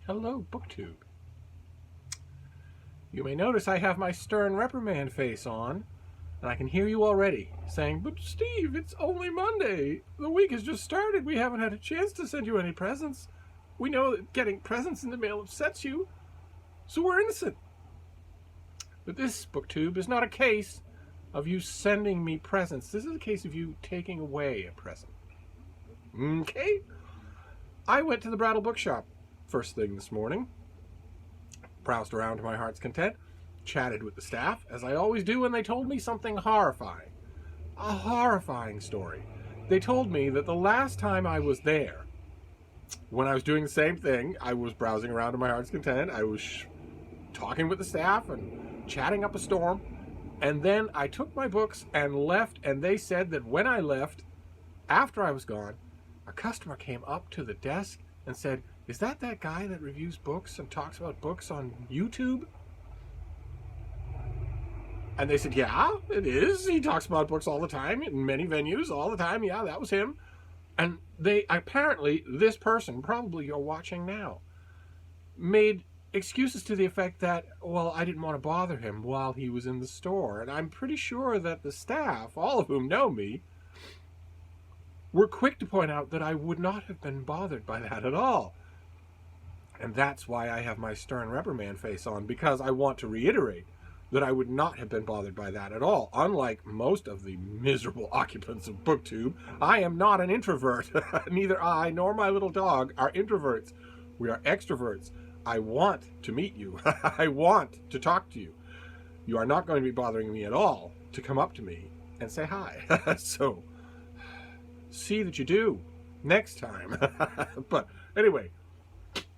Hello, BookTube. You may notice I have my stern reprimand face on, and I can hear you already saying, "But Steve, it's only Monday. The week has just started. We haven't had a chance to send you any presents. We know that getting presents in the mail upsets you, so we're innocent." But this, BookTube, is not a case of you sending me presents. This is a case of you taking away a present. Okay? I went to the Brattle Bookshop first thing this morning, browsed around to my heart's content, chatted with the staff, as I always do, and they told me something horrifying. A horrifying story. They told me that the last time I was there, when I was doing the same thing, I was browsing around to my heart's content, I was talking with the staff and chatting up a storm, and then I took my books and left, and they said that when I left, after I was gone, a customer came up to the desk and said, "Is that guy that reviews books and talks about books on YouTube?" And they said, "Yeah, it is. He talks about books all the time in many venues all the time. Yeah, that was him." And they apparently, this person, probably you're watching now, made excuses to the effect that, well, I didn't want to bother him while he was in the store. And I'm pretty sure that the staff, all of whom know me, were quick to point out that I would not have been bothered by that at all. And that's why I have my stern reprimand face on, because I want to reiterate that I would not have been bothered by that at all. Unlike most of the miserable occupants of BookTube, I am not an introvert. Neither I nor my little dog are introverts. We are extroverts. I want to meet you. I want to talk to you. You are not going to be bothering me at all to come up to me and say hi. So, see that you do next time. But anyway,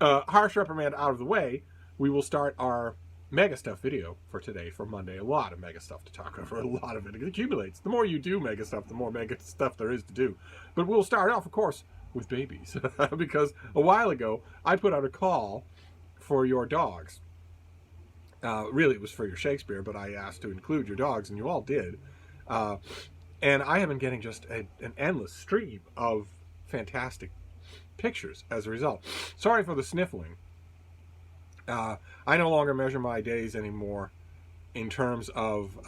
harsh reprimand out of the way, we will start our MegaStuff video for today, for Monday. A lot of MegaStuff to talk over, a lot of it. It accumulates. The more you do MegaStuff, the more MegaStuff there is to do. But we'll start off, of course, with babies. Because a while ago, I put out a call for your dogs. Really, it was for your Shakespeare, but I asked to include your dogs, and you all did. And I have been getting just an endless stream of fantastic pictures as a result. Sorry for the sniffling. I no longer measure my days anymore in terms of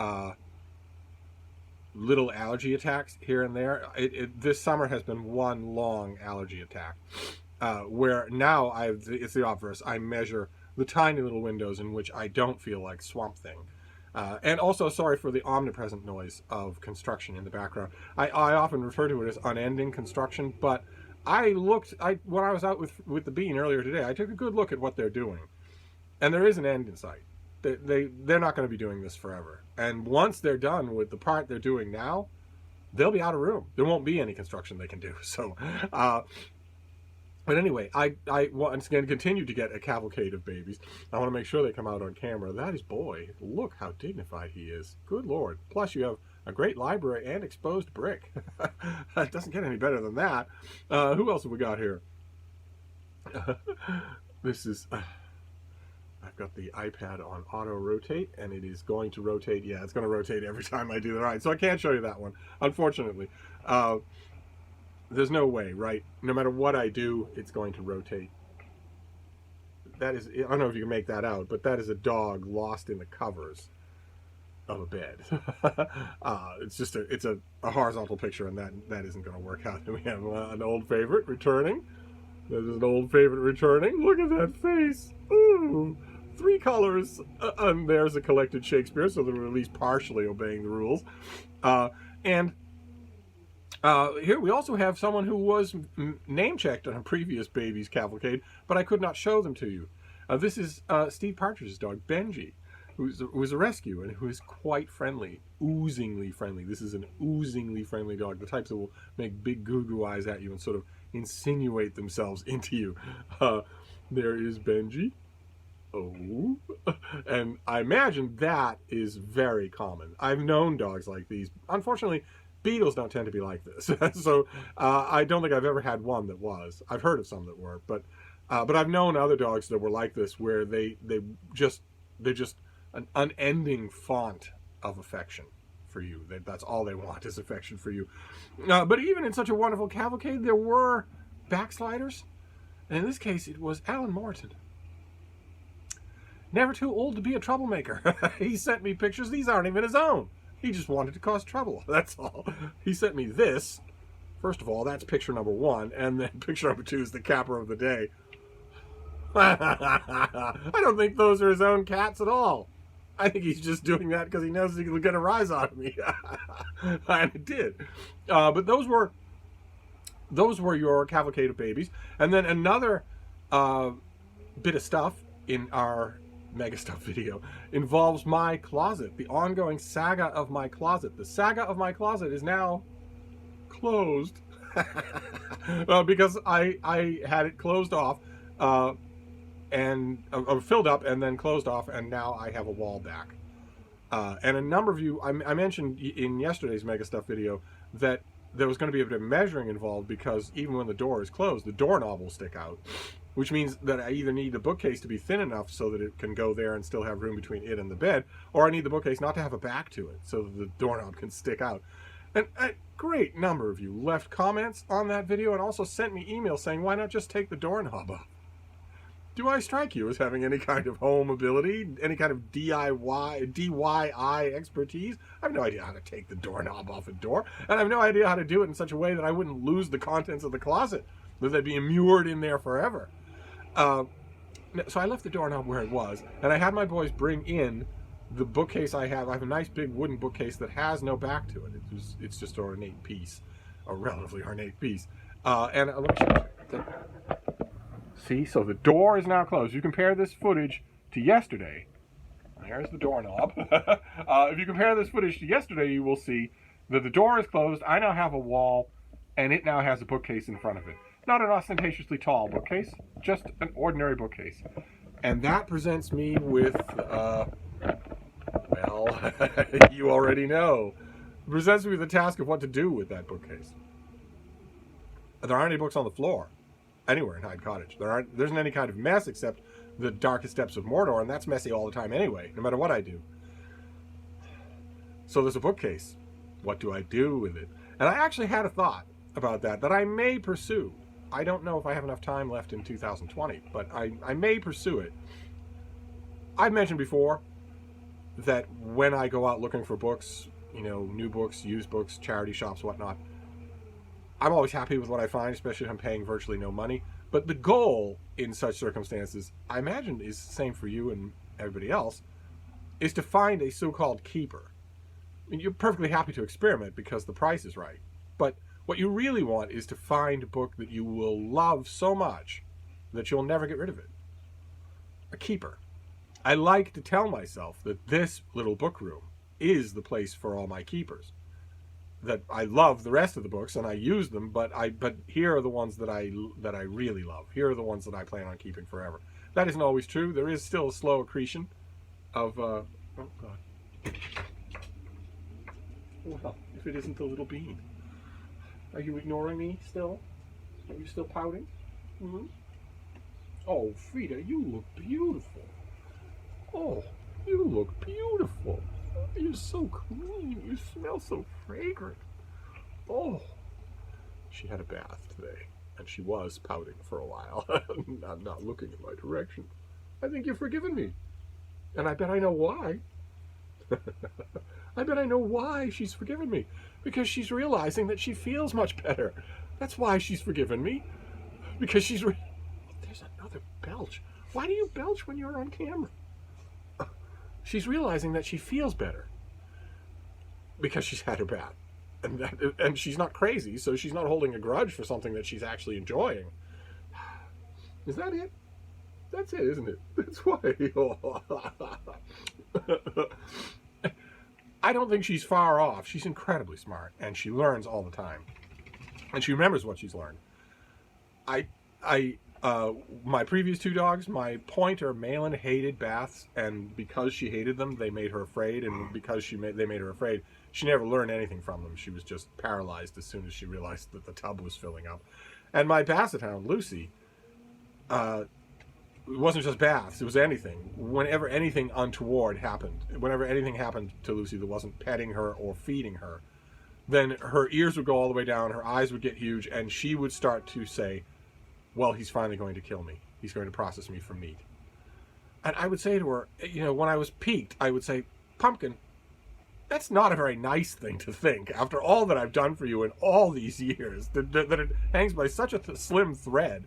little allergy attacks here and there. This summer has been one long allergy attack, where now it's the obverse. I measure the tiny little windows in which I don't feel like Swamp Thing. And also, sorry for the omnipresent noise of construction in the background. I often refer to it as unending construction, but when I was out with the Bean earlier today, I took a good look at what they're doing. And there is an end in sight. They're not going to be doing this forever. And once they're done with the part they're doing now, they'll be out of room. There won't be any construction they can do. So, but anyway, I once again continue to get a cavalcade of babies. I want to make sure they come out on camera. That is boy. Look how dignified he is. Good Lord. Plus you have a great library and exposed brick. It doesn't get any better than that. Who else have we got here? This is... I've got the iPad on auto rotate, and it is going to rotate. Yeah, it's going to rotate every time I do that. All right, so I can't show you that one, unfortunately. There's no way, right? No matter what I do, it's going to rotate. That is, I don't know if you can make that out, but that is a dog lost in the covers of a bed. It's just a horizontal picture, and that isn't going to work out. We have an old favorite returning. There's an old favorite returning. Look at that face. Ooh. 3 colors, and there's a collected Shakespeare, so they're at least partially obeying the rules. And here we also have someone who was name-checked on a previous Baby's Cavalcade, but I could not show them to you. This is Steve Partridge's dog, Benji, who's a rescue and who is quite friendly, oozingly friendly. This is an oozingly friendly dog, the types that will make big goo-goo eyes at you and sort of insinuate themselves into you. There is Benji. Oh, and I imagine that is very common. I've known dogs like these. Unfortunately, beetles don't tend to be like this. So I don't think I've ever had one that was. I've heard of some that were, but I've known other dogs that were like this, where they're just an unending font of affection for you. That's all they want is affection for you. But even in such a wonderful cavalcade, there were backsliders. And in this case, it was Alan Morton. Never too old to be a troublemaker. He sent me pictures. These aren't even his own. He just wanted to cause trouble. That's all. He sent me this. First of all, that's picture number 1. And then picture number 2 is the capper of the day. I don't think those are his own cats at all. I think he's just doing that because he knows he can get a rise out of me. And it did. But those were your cavalcade of babies. And then another bit of stuff in our MegaStuff video involves my closet, the ongoing saga of my closet. The saga of my closet is now closed because I had it closed off and filled up and then closed off, and now I have a wall back. And a number of you, I mentioned in yesterday's MegaStuff video that there was going to be a bit of measuring involved, because even when the door is closed, the doorknob will stick out, which means that I either need the bookcase to be thin enough so that it can go there and still have room between it and the bed, or I need the bookcase not to have a back to it so that the doorknob can stick out. And a great number of you left comments on that video and also sent me emails saying, why not just take the doorknob off? Do I strike you as having any kind of home ability, any kind of DIY expertise? I have no idea how to take the doorknob off a door, and I have no idea how to do it in such a way that I wouldn't lose the contents of the closet, that they'd be immured in there forever. So I left the doorknob where it was, and I had my boys bring in the bookcase I have. I have a nice big wooden bookcase that has no back to it. It's just an ornate piece, a relatively ornate piece. And let me show you. See, so the door is now closed. You compare this footage to yesterday. There's the doorknob. If you compare this footage to yesterday, you will see that the door is closed. I now have a wall, and it now has a bookcase in front of it. Not an ostentatiously tall bookcase, just an ordinary bookcase. And that presents me with, well, you already know. It presents me with the task of what to do with that bookcase. There aren't any books on the floor anywhere in Hyde Cottage. There isn't any kind of mess except the darkest depths of Mordor, and that's messy all the time anyway, no matter what I do. So there's a bookcase. What do I do with it? And I actually had a thought about that I may pursue. I don't know if I have enough time left in 2020, but I may pursue it. I've mentioned before that when I go out looking for books, you know, new books, used books, charity shops, whatnot, I'm always happy with what I find, especially if I'm paying virtually no money. But the goal in such circumstances, I imagine is the same for you and everybody else, is to find a so-called keeper. I mean, you're perfectly happy to experiment because the price is right. But what you really want is to find a book that you will love so much that you'll never get rid of it. A keeper. I like to tell myself that this little book room is the place for all my keepers. That I love the rest of the books and I use them, but here are the ones that I really love. Here are the ones that I plan on keeping forever. That isn't always true. There is still a slow accretion of oh God. Well, if it isn't the little bean. Are you ignoring me still? Are you still pouting? Mm-hmm. Oh, Frida, you look beautiful. Oh, you look beautiful. You're so clean. You smell so fragrant. Oh. She had a bath today, and she was pouting for a while. not looking in my direction. I think you've forgiven me. And I bet I know why. I bet I know why she's forgiven me. Because she's realizing that she feels much better. That's why she's forgiven me. Because she's there's another belch. Why do you belch when you're on camera? She's realizing that she feels better. Because she's had her bath. And she's not crazy, so she's not holding a grudge for something that she's actually enjoying. Is that it? That's it, isn't it? That's why. I don't think she's far off. She's incredibly smart, and she learns all the time. And she remembers what she's learned. My previous two dogs, my pointer, Malin, hated baths, and because she hated them, they made her afraid, and because they made her afraid, she never learned anything from them. She was just paralyzed as soon as she realized that the tub was filling up. And my basset hound, Lucy, it wasn't just baths, it was anything. Whenever anything untoward happened, whenever anything happened to Lucy that wasn't petting her or feeding her, then her ears would go all the way down, her eyes would get huge, and she would start to say, well, he's finally going to kill me. He's going to process me for meat. And I would say to her, when I was piqued, I would say, Pumpkin, that's not a very nice thing to think after all that I've done for you in all these years, that it hangs by such a slim thread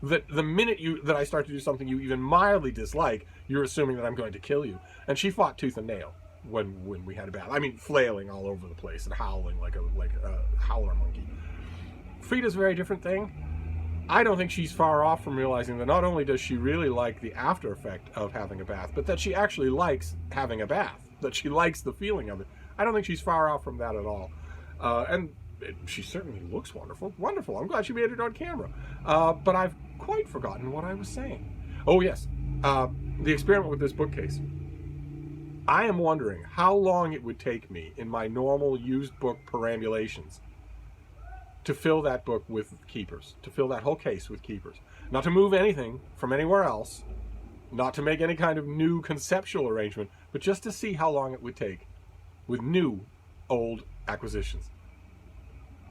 that the minute that I start to do something you even mildly dislike, you're assuming that I'm going to kill you. And she fought tooth and nail when we had a bath. I mean, flailing all over the place and howling like a howler monkey. Frida's a very different thing. I don't think she's far off from realizing that not only does she really like the after effect of having a bath, but that she actually likes having a bath, that she likes the feeling of it. I don't think she's far off from that at all. And she certainly looks wonderful. Wonderful. I'm glad she made it on camera. But I've quite forgotten what I was saying. Oh, yes. The experiment with this bookcase. I am wondering how long it would take me in my normal used book perambulations to fill that book with keepers, to fill that whole case with keepers. Not to move anything from anywhere else, not to make any kind of new conceptual arrangement, but just to see how long it would take with new old acquisitions.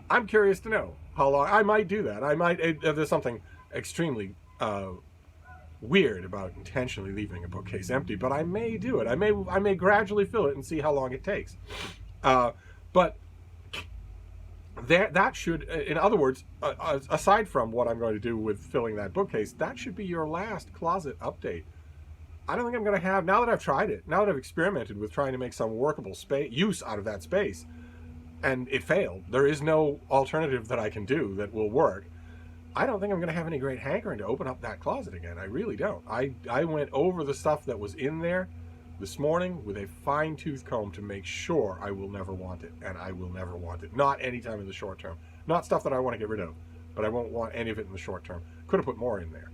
I'm curious to know how long. I might do that. I might. There's something extremely weird about intentionally leaving a bookcase empty, but I may do it. I may gradually fill it and see how long it takes. But that should, in other words, aside from what I'm going to do with filling that bookcase, that should be your last closet update. I don't think I'm going to have, now that I've tried it, now that I've experimented with trying to make some workable use out of that space, and it failed, there is no alternative that I can do that will work. I don't think I'm going to have any great hankering to open up that closet again. I really don't. I went over the stuff that was in there this morning with a fine-tooth comb to make sure I will never want it, and I will never want it. Not anytime in the short term. Not stuff that I want to get rid of, but I won't want any of it in the short term. Could have put more in there.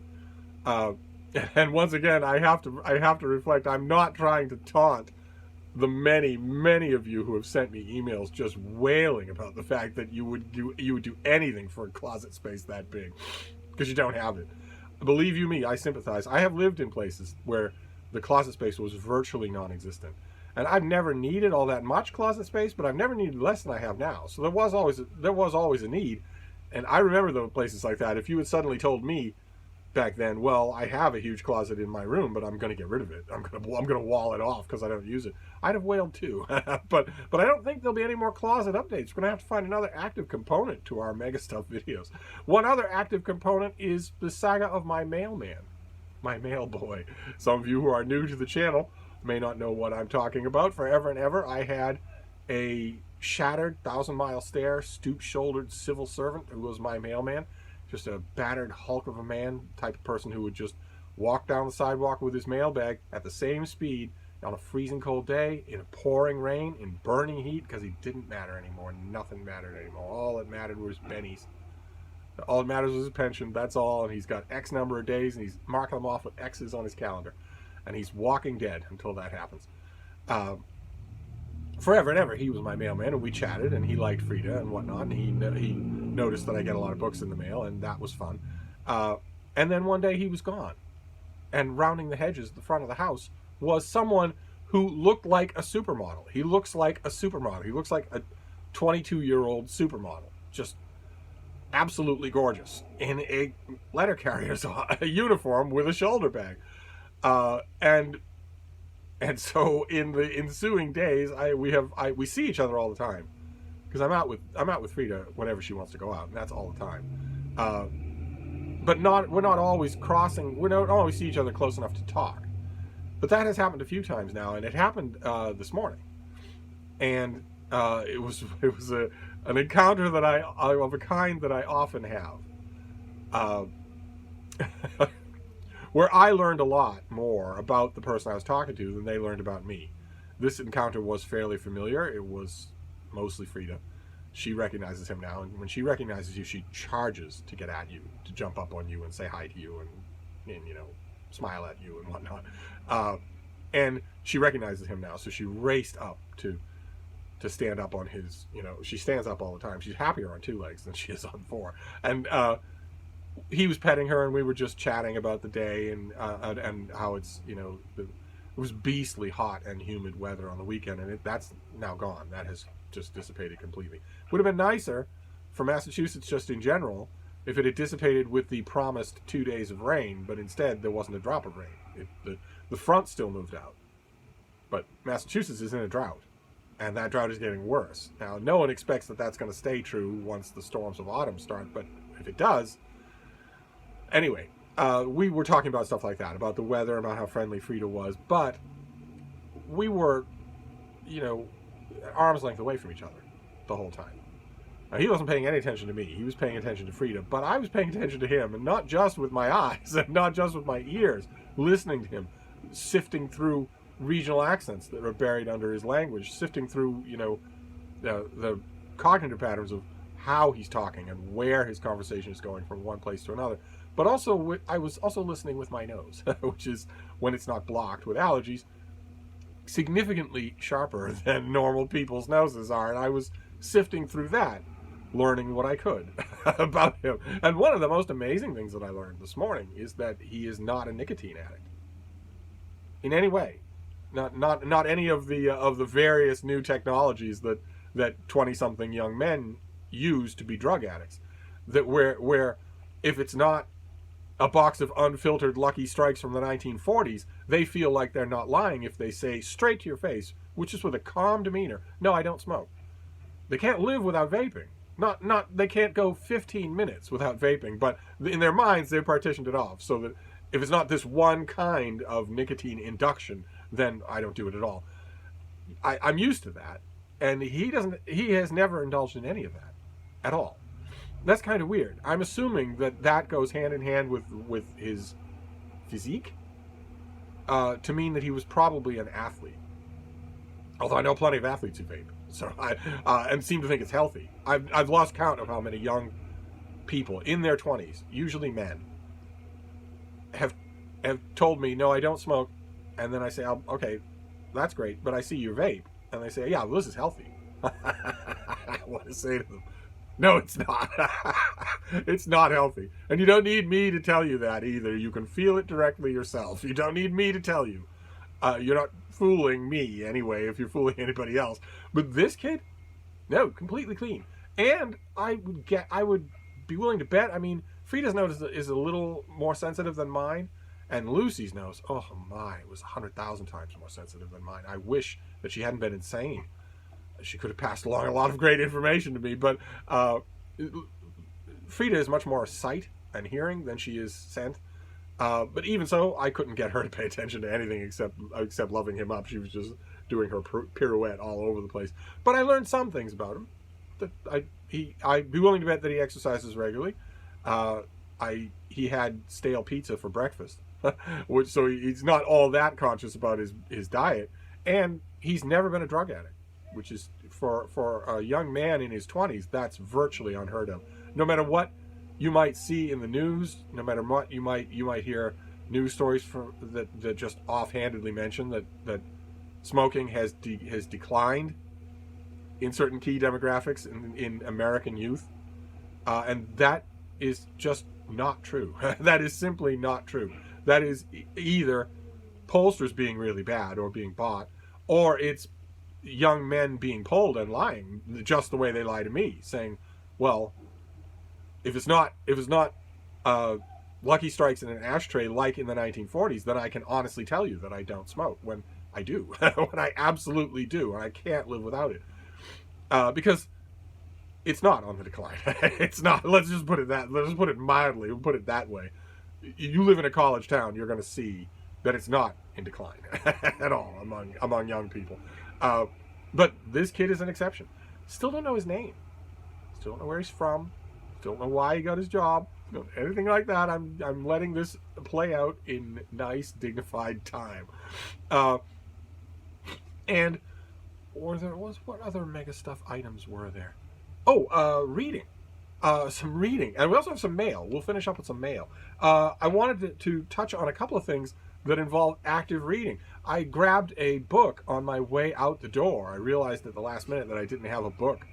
And once again, I have to reflect. I'm not trying to taunt the many of you who have sent me emails just wailing about the fact that you would do anything for a closet space that big, because you don't have it. Believe you me, I sympathize. I have lived in places where the closet space was virtually non-existent, and I've never needed all that much closet space, but I've never needed less than I have now. So there was always a need, and I remember those places like that. If you had suddenly told me back then, well, I have a huge closet in my room, but I'm going to get rid of it. I'm going to wall it off because I don't use it. I'd have wailed too. but I don't think there'll be any more closet updates. We're going to have to find another active component to our MegaStuff videos. One other active component is the saga of my mailman, my mail boy. Some of you who are new to the channel may not know what I'm talking about. Forever and ever, I had a shattered 1,000-mile stare, stoop-shouldered civil servant who was my mailman. Just a battered hulk of a man, type of person who would just walk down the sidewalk with his mailbag at the same speed on a freezing cold day, in a pouring rain, in burning heat, because he didn't matter anymore. Nothing mattered anymore. All that mattered was pennies. All that matters was his pension. That's all. And he's got X number of days, and he's marking them off with X's on his calendar. And he's walking dead until that happens. Forever and ever, he was my mailman, and we chatted, and he liked Frida and whatnot, and he noticed that I get a lot of books in the mail, and that was fun. And then one day he was gone, and rounding the hedges at the front of the house was someone who looked like a supermodel. He looks like a supermodel. He looks like a 22-year-old supermodel, just absolutely gorgeous, in a letter carrier's uniform with a shoulder bag. And so in the ensuing days, we see each other all the time, because I'm out with Frida whenever she wants to go out, and that's all the time. But we're not always crossing. We don't always see each other close enough to talk. But that has happened a few times now, and it happened this morning, and it was an encounter that of a kind that I often have. Where I learned a lot more about the person I was talking to than they learned about me. This encounter was fairly familiar. It was mostly Frida. She recognizes him now, and when she recognizes you, she charges to get at you, to jump up on you and say hi to you and smile at you and whatnot. And she recognizes him now, so she raced up to stand up on his, she stands up all the time. She's happier on 2 legs than she is on 4. And he was petting her, and we were just chatting about the day and how it's, it was beastly hot and humid weather on the weekend, and that's now gone. That has just dissipated completely. Would have been nicer for Massachusetts just in general if it had dissipated with the promised 2 days of rain, but instead there wasn't a drop of rain. The front still moved out. But Massachusetts is in a drought, and that drought is getting worse. Now, no one expects that that's going to stay true once the storms of autumn start, but if it does... Anyway, we were talking about stuff like that, about the weather, about how friendly Frida was, but we were, arm's length away from each other the whole time. Now, he wasn't paying any attention to me. He was paying attention to Frida, but I was paying attention to him, and not just with my eyes, and not just with my ears, listening to him, sifting through regional accents that are buried under his language, sifting through, the cognitive patterns of how he's talking and where his conversation is going from one place to another. But also, I was also listening with my nose, which is, when it's not blocked with allergies, significantly sharper than normal people's noses are. And I was sifting through that, learning what I could about him. And one of the most amazing things that I learned this morning is that he is not a nicotine addict. In any way. Not any of the various new technologies that 20-something young men use to be drug addicts. That where if it's not a box of unfiltered Lucky Strikes from the 1940s, they feel like they're not lying if they say straight to your face, which is with a calm demeanor, no, I don't smoke. They can't live without vaping. They can't go 15 minutes without vaping, but in their minds they've partitioned it off so that if it's not this one kind of nicotine induction, then I don't do it at all. I'm used to that, and he has never indulged in any of that at all. That's kind of weird. I'm assuming that goes hand in hand with his physique, to mean that he was probably an athlete. Although I know plenty of athletes who vape, so and seem to think it's healthy. I've lost count of how many young people in their 20s, usually men, have told me, no, I don't smoke, and then I say, oh, okay, that's great, but I see you vape, and they say, yeah, well, this is healthy. I want to say to them, no, it's not. It's not healthy. And you don't need me to tell you that either. You can feel it directly yourself. You don't need me to tell you. You're not fooling me anyway if you're fooling anybody else. But this kid, no, completely clean. And I would be willing to bet, I mean, Frida's nose is a little more sensitive than mine. And Lucy's nose, oh my, it was 100,000 times more sensitive than mine. I wish that she hadn't been insane. She could have passed along a lot of great information to me, but Frida is much more sight and hearing than she is scent. But even so, I couldn't get her to pay attention to anything except loving him up. She was just doing her pirouette all over the place. But I learned some things about him. That I'd be willing to bet that he exercises regularly. He had stale pizza for breakfast, so he's not all that conscious about his diet, and he's never been a drug addict. Which is, for a young man in his 20s, that's virtually unheard of. No matter what you might see in the news, no matter what you might hear news stories that just offhandedly mention that smoking has declined in certain key demographics in American youth, and that is just not true. That is simply not true. That is either pollsters being really bad or being bought, or it's young men being polled and lying just the way they lie to me, saying, well, if it's not Lucky Strikes in an ashtray like in the 1940s, then I can honestly tell you that I don't smoke, when I do. When I absolutely do, and I can't live without it, because it's not on the decline. It's not. Let's just put it mildly. We'll put it that way. You live in a college town, you're going to see that it's not in decline at all among young people. But this kid is an exception. Still don't know his name. Still don't know where he's from. Still don't know why he got his job. Anything like that. I'm letting this play out in nice, dignified time. And what other MegaStuff items were there? Oh, reading. Some reading. And we also have some mail. We'll finish up with some mail. I wanted to touch on a couple of things that involve active reading. I grabbed a book on my way out the door. I realized at the last minute that I didn't have a book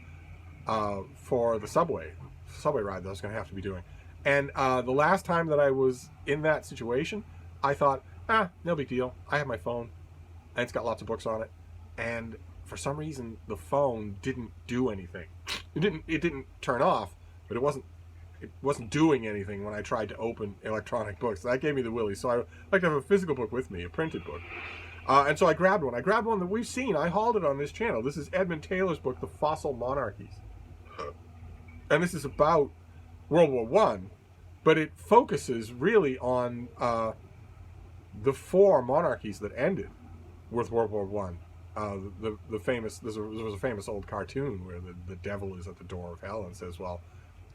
for the subway ride that I was going to have to be doing. And the last time that I was in that situation, I thought, no big deal. I have my phone, and it's got lots of books on it. And for some reason, the phone didn't do anything. It didn't turn off, but it wasn't it wasn't doing anything when I tried to open electronic books. That gave me the willies. So I like to have a physical book with me, a printed book. And so I grabbed one. I grabbed one that we've seen. I hauled it on this channel. This is Edmund Taylor's book, The Fossil Monarchies. And this is about World War One, but it focuses really on the 4 monarchies that ended with World War One. The famous, there was a famous old cartoon where the devil is at the door of hell and says, well,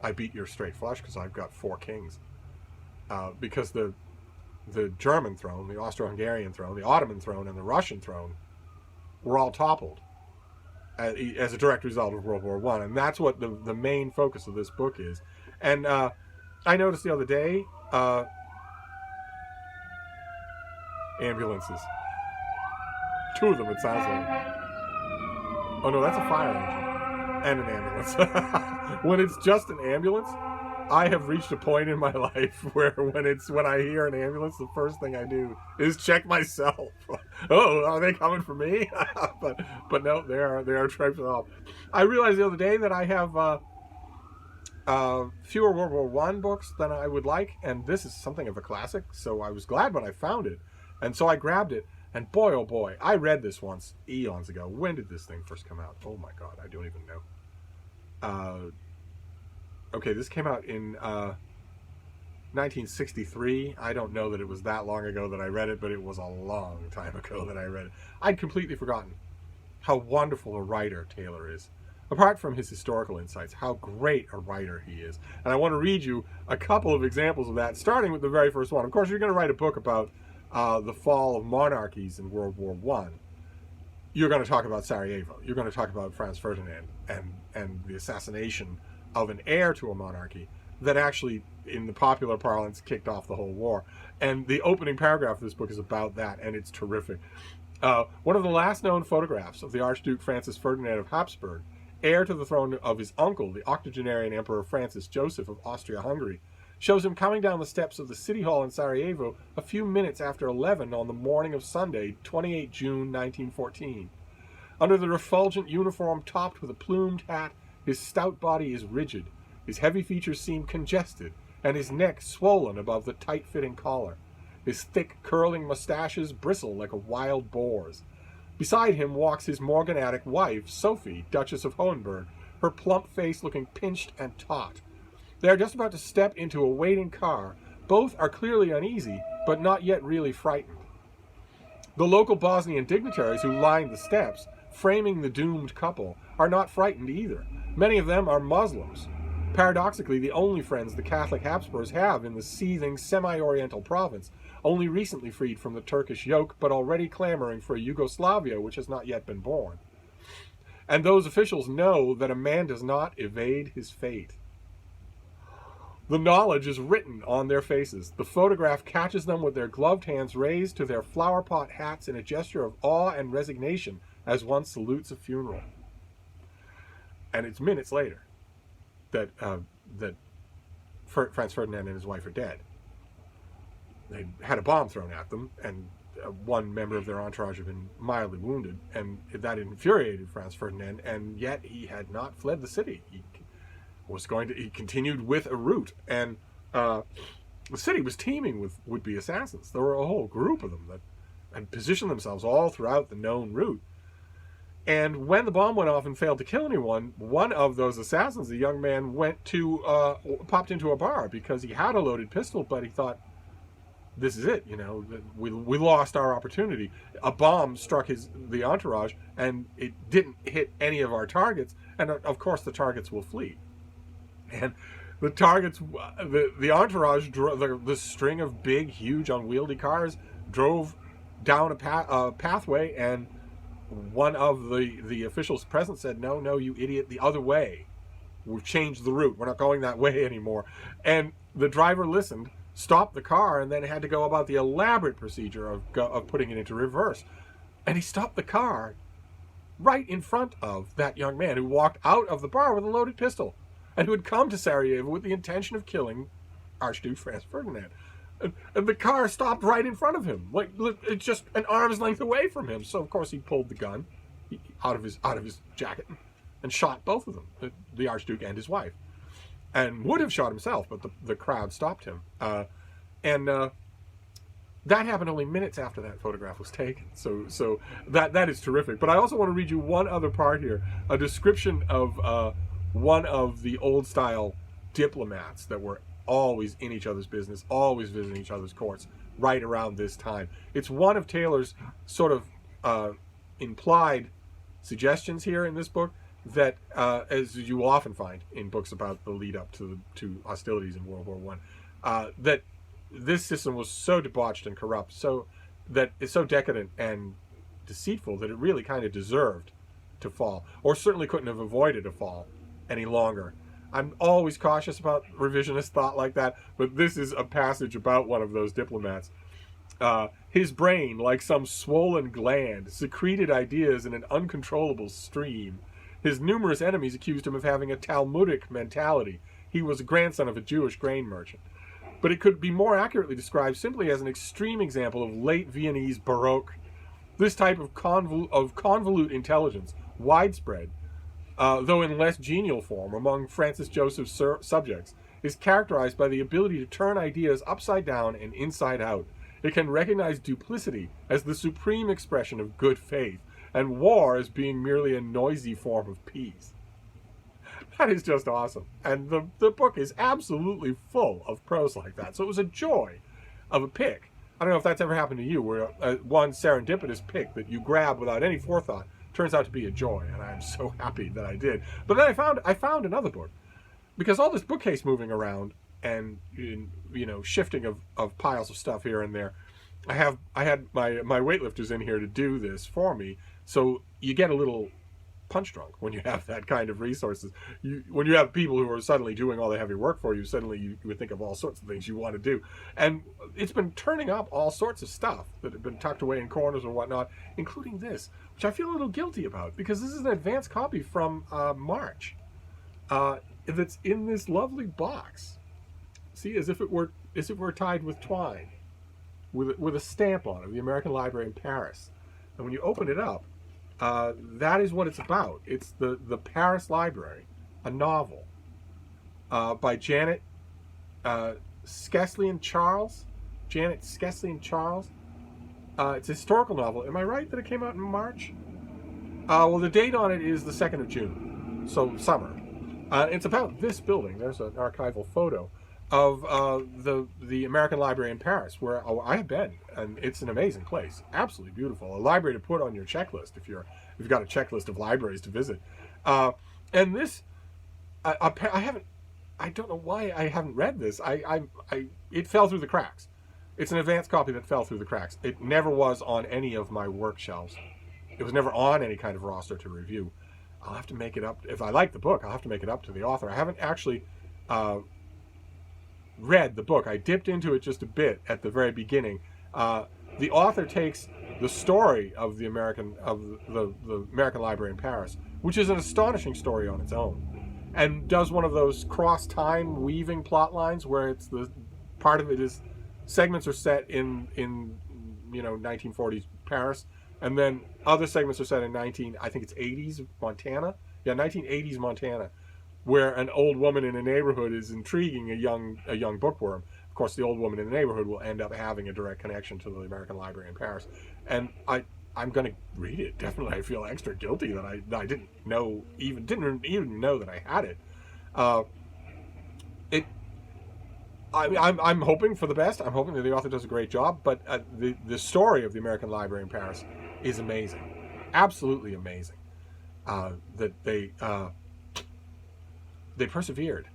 I beat your straight flush because I've got 4 kings. Because the German throne, the Austro-Hungarian throne, the Ottoman throne, and the Russian throne were all toppled as a direct result of World War One, and that's what the main focus of this book is. And I noticed the other day, ambulances. 2 of them, it sounds like. Oh no, that's a fire engine and an ambulance. When it's just an ambulance, I have reached a point in my life where when I hear an ambulance, the first thing I do is check myself. Oh, are they coming for me? but no, they are traipsing off. I realized the other day that I have fewer World War One books than I would like, and this is something of a classic. So I was glad when I found it, and so I grabbed it. And boy, oh boy, I read this once eons ago. When did this thing first come out? Oh my God, I don't even know. Okay, this came out in 1963. I don't know that it was that long ago that I read it, but it was a long time ago that I read it. I'd completely forgotten how wonderful a writer Taylor is. Apart from his historical insights, how great a writer he is. And I want to read you a couple of examples of that, starting with the very first one. Of course, you're going to write a book about the fall of monarchies in World War One. You're going to talk about Sarajevo. You're going to talk about Franz Ferdinand and the assassination of an heir to a monarchy that actually, in the popular parlance, kicked off the whole war. And the opening paragraph of this book is about that, and it's terrific. One of the last known photographs of the Archduke Francis Ferdinand of Habsburg, heir to the throne of his uncle, the octogenarian Emperor Francis Joseph of Austria-Hungary, shows him coming down the steps of the City Hall in Sarajevo a few minutes after 11 on the morning of Sunday, 28 June 1914. Under the refulgent uniform topped with a plumed hat, his stout body is rigid, his heavy features seem congested, and his neck swollen above the tight-fitting collar. His thick, curling mustaches bristle like a wild boar's. Beside him walks his morganatic wife, Sophie, Duchess of Hohenberg, her plump face looking pinched and taut. They are just about to step into a waiting car. Both are clearly uneasy, but not yet really frightened. The local Bosnian dignitaries who lined the steps, framing the doomed couple, are not frightened either. Many of them are Muslims. Paradoxically, the only friends the Catholic Habsburgs have in the seething semi-oriental province, only recently freed from the Turkish yoke, but already clamoring for a Yugoslavia which has not yet been born. And those officials know that a man does not evade his fate. The knowledge is written on their faces. The photograph catches them with their gloved hands raised to their flower pot hats in a gesture of awe and resignation as one salutes a funeral. And it's minutes later that Franz Ferdinand and his wife are dead. They had a bomb thrown at them, and one member of their entourage had been mildly wounded, and that infuriated Franz Ferdinand, and yet he had not fled the city. He continued with a route, and the city was teeming with would-be assassins. There were a whole group of them that had positioned themselves all throughout the known route. And when the bomb went off and failed to kill anyone, one of those assassins, a young man, popped into a bar because he had a loaded pistol, but he thought, this is it, we lost our opportunity. A bomb struck the entourage, and it didn't hit any of our targets, and of course the targets will flee. And the targets, the entourage, the string of big, huge, unwieldy cars drove down a pathway, and one of the officials present said, no, you idiot, the other way. We've changed the route. We're not going that way anymore. And the driver listened, stopped the car, and then had to go about the elaborate procedure of putting it into reverse. And he stopped the car right in front of that young man who walked out of the bar with a loaded pistol and who had come to Sarajevo with the intention of killing Archduke Franz Ferdinand. And the car stopped right in front of him, like it's just an arm's length away from him. So of course he pulled the gun out of his jacket and shot both of them, the Archduke and his wife. and would have shot himself, but the crowd stopped him. And that happened only minutes after that photograph was taken. So that is terrific. But I also want to read you one other part here, a description of one of the old style diplomats that were always in each other's business, always visiting each other's courts right around this time. It's one of Taylor's sort of implied suggestions here in this book that, as you often find in books about the lead up to hostilities in World War I, that this system was so debauched and corrupt, so that it's so decadent and deceitful that it really kind of deserved to fall, or certainly couldn't have avoided a fall any longer. I'm always cautious about revisionist thought like that, but this is a passage about one of those diplomats. His brain, like some swollen gland, secreted ideas in an uncontrollable stream. His numerous enemies accused him of having a Talmudic mentality. He was a grandson of a Jewish grain merchant. But it could be more accurately described simply as an extreme example of late Viennese Baroque. This type of convolute intelligence, widespread, though in less genial form among Francis Joseph's subjects, is characterized by the ability to turn ideas upside down and inside out. It can recognize duplicity as the supreme expression of good faith, and war as being merely a noisy form of peace. That is just awesome. And the book is absolutely full of prose like that. So it was a joy of a pick. I don't know if that's ever happened to you, where one serendipitous pick that you grab without any forethought turns out to be a joy, and I'm so happy that I did. But then I found another book, because all this bookcase moving around and shifting of piles of stuff here and there, I had my weightlifters in here to do this for me, so you get a little punch drunk when you have that kind of resources. When you have people who are suddenly doing all the heavy work for you, suddenly you would think of all sorts of things you want to do. And it's been turning up all sorts of stuff that have been tucked away in corners or whatnot, including this, which I feel a little guilty about, because this is an advance copy from March that's in this lovely box. See, as if it were tied with twine, with a stamp on it, the American Library in Paris. And when you open it up, that is what it's about. It's the Paris Library, a novel by Janet Skesley and Charles. Janet Skesley and Charles. It's a historical novel. Am I right that it came out in March? Well, the date on it is the 2nd of June, so summer. It's about this building. There's an archival photo of the American Library in Paris, where I have been, and it's an amazing place, absolutely beautiful. A library to put on your checklist if you've got a checklist of libraries to visit. And this, I don't know why I haven't read this. It fell through the cracks. It's an advanced copy that fell through the cracks. It never was on any of my work shelves. It was never on any kind of roster to review. I'll have to make it up. If I like the book, I'll have to make it up to the author. I haven't actually read the book. I dipped into it just a bit at the very beginning. The author takes the story of the American Library in Paris, which is an astonishing story on its own, and does one of those cross-time weaving plot lines where it's the part of it is segments are set in 1940s Paris, and then other segments are set in 80s Montana. Yeah, 1980s Montana, where an old woman in a neighborhood is intriguing a young bookworm. Of course, the old woman in the neighborhood will end up having a direct connection to the American Library in Paris. And I'm going to read it. Definitely, I feel extra guilty that I didn't even know that I had it. I'm hoping for the best. I'm hoping that the author does a great job. But the story of the American Library in Paris is amazing, absolutely amazing. That they persevered.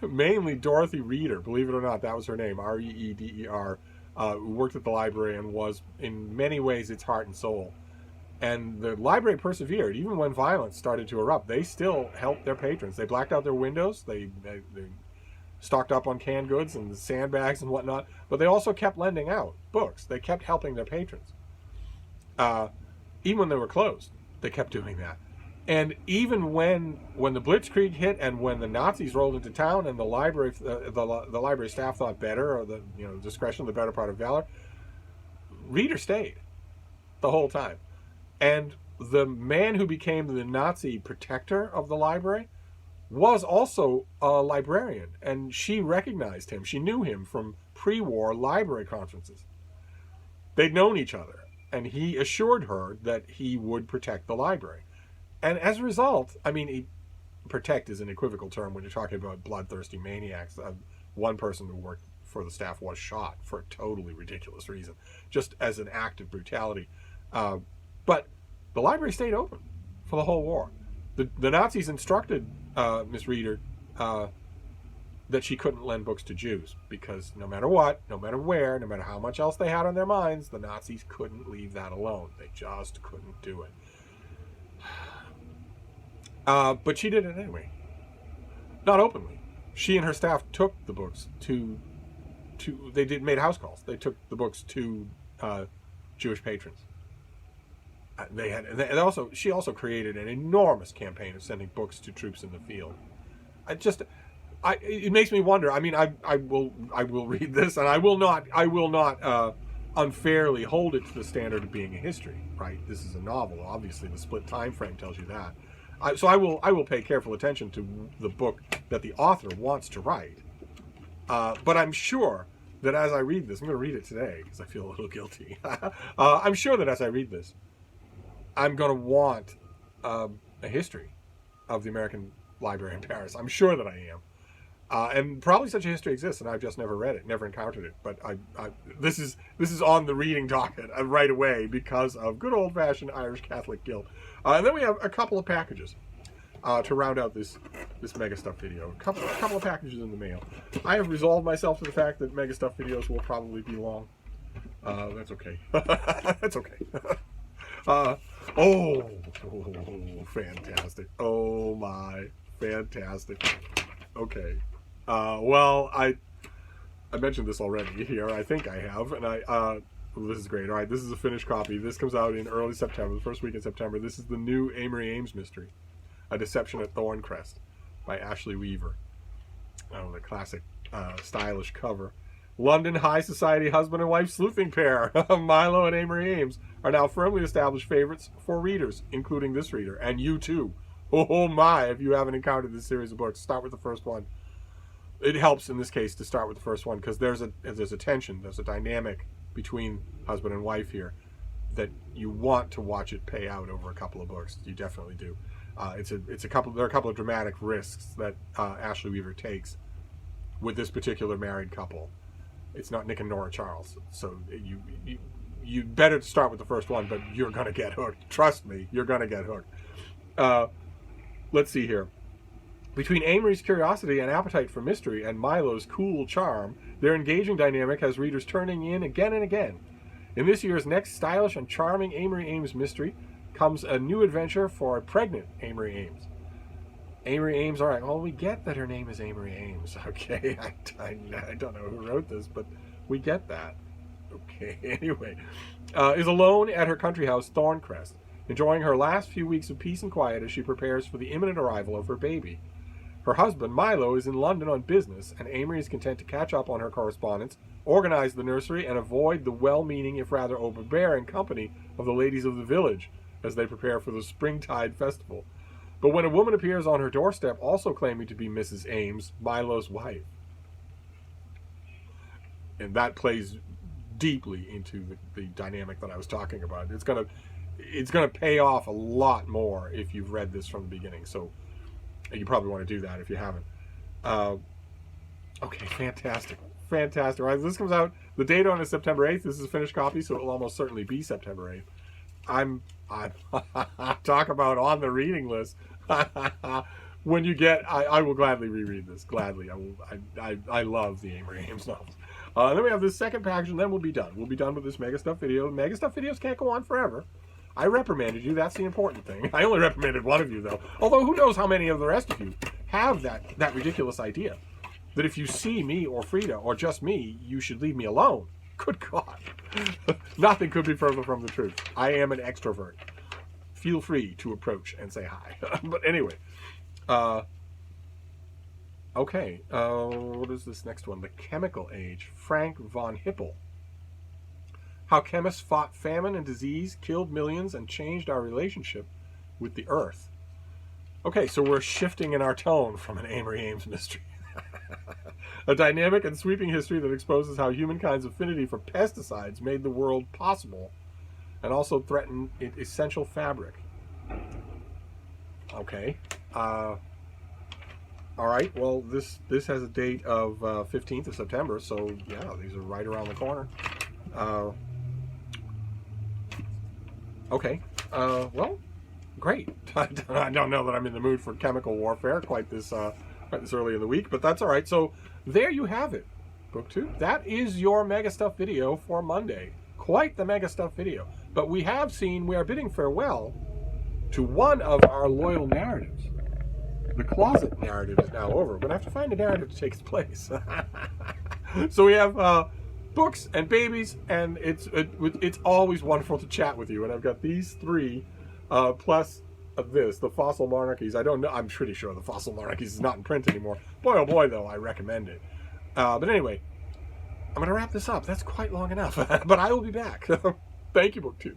Mainly Dorothy Reeder, believe it or not, that was her name, Reeder, who worked at the library and was, in many ways, its heart and soul. And the library persevered. Even when violence started to erupt, they still helped their patrons. They blacked out their windows, they stocked up on canned goods and sandbags and whatnot, but they also kept lending out books. They kept helping their patrons. Even when they were closed, they kept doing that. And even when the Blitzkrieg hit and when the Nazis rolled into town and the library staff thought better, or discretion the better part of valor, Reeder stayed the whole time. And the man who became the Nazi protector of the library was also a librarian, and she recognized him. She knew him from pre-war library conferences. They'd known each other, and he assured her that he would protect the library. And as a result, I mean, protect is an equivocal term when you're talking about bloodthirsty maniacs. One person who worked for the staff was shot for a totally ridiculous reason, just as an act of brutality. But the library stayed open for the whole war. The Nazis instructed Miss Reeder that she couldn't lend books to Jews, because no matter what, no matter where, no matter how much else they had on their minds, the Nazis couldn't leave that alone. They just couldn't do it. But she did it anyway. Not openly. She and her staff took the books made house calls. They took the books to Jewish patrons. She also created an enormous campaign of sending books to troops in the field. It makes me wonder. I mean, I will read this, and I will not unfairly hold it to the standard of being a history. Right? This is a novel. Obviously, the split time frame tells you that. So I will pay careful attention to the book that the author wants to write. But I'm sure that as I read this, I'm going to read it today because I feel a little guilty. I'm sure that as I read this, I'm going to want a history of the American Library in Paris. I'm sure that I am. And probably such a history exists, and I've just never read it, never encountered it. But this is on the reading docket right away because of good old-fashioned Irish Catholic guilt. And then we have a couple of packages to round out this MegaStuff video. A couple of packages in the mail. I have resolved myself to the fact that MegaStuff videos will probably be long. That's okay. That's okay. Oh, fantastic. Oh my, fantastic. Okay. Well, I mentioned this already here. I think I have, and this is great. All right, this is a finished copy. This comes out in early September, the first week in September. This is the new Amory Ames mystery, A Deception at Thorncrest, by Ashley Weaver. Oh, the classic, stylish cover. London high society husband and wife sleuthing pair, Milo and Amory Ames, are now firmly established favorites for readers, including this reader, and you too. Oh my, if you haven't encountered this series of books, start with the first one. It helps in this case to start with the first one because there's a tension, there's a dynamic between husband and wife here that you want to watch it pay out over a couple of books. You definitely do. There are a couple of dramatic risks that Ashley Weaver takes with this particular married couple. It's not Nick and Nora Charles, so you better start with the first one, but you're gonna get hooked. Trust me, you're gonna get hooked. Let's see here. Between Amory's curiosity and appetite for mystery and Milo's cool charm, their engaging dynamic has readers turning in again and again. In this year's next stylish and charming Amory Ames mystery comes a new adventure for a pregnant Amory Ames. Amory Ames, all right, well, we get that her name is Amory Ames, okay? I don't know who wrote this, but we get that. Okay, anyway. Is alone at her country house, Thorncrest, enjoying her last few weeks of peace and quiet as she prepares for the imminent arrival of her baby. Her husband, Milo, is in London on business, and Amory is content to catch up on her correspondence, organize the nursery, and avoid the well-meaning, if rather overbearing, company of the ladies of the village as they prepare for the Springtide Festival. But when a woman appears on her doorstep also claiming to be Mrs. Ames, Milo's wife. And that plays deeply into the dynamic that I was talking about. It's gonna pay off a lot more if you've read this from the beginning. So you probably want to do that if you haven't. Okay, fantastic. All right, this comes out, the date on is September 8th. This is a finished copy, so it will almost certainly be September 8th. I'm talk about on the reading list. When you get, I will gladly reread this. Gladly, I love the Amory Ames novels. Then we have this second package, and then we'll be done. We'll be done with this MegaStuff video. MegaStuff videos can't go on forever. I reprimanded you. That's the important thing. I only reprimanded one of you, though. Although, who knows how many of the rest of you have that ridiculous idea that if you see me or Frida or just me, you should leave me alone. Good God. Nothing could be further from the truth. I am an extrovert. Feel free to approach and say hi. But anyway. Okay. What is this next one? The Chemical Age. Frank von Hippel. How chemists fought famine and disease, killed millions, and changed our relationship with the earth. Okay, so we're shifting in our tone from an Amory Ames mystery. A dynamic and sweeping history that exposes how humankind's affinity for pesticides made the world possible and also threatened its essential fabric. Okay. All right. Well, this has a date of 15th of September, so yeah, these are right around the corner. Okay. Well, great. I don't know that I'm in the mood for chemical warfare quite this early in the week, but that's all right. So there you have it, BookTube. That is your MegaStuff video for Monday. Quite the MegaStuff video. But we are bidding farewell to one of our loyal narratives. The closet narrative is now over. We're going to have to find a narrative to take its place. So we have books and babies, and it's always wonderful to chat with you. And I've got these three, plus the Fossil Monarchies. I don't know. I'm pretty sure the Fossil Monarchies is not in print anymore. Boy, oh boy, though, I recommend it. But anyway, I'm going to wrap this up. That's quite long enough. But I will be back. Thank you, BookTube.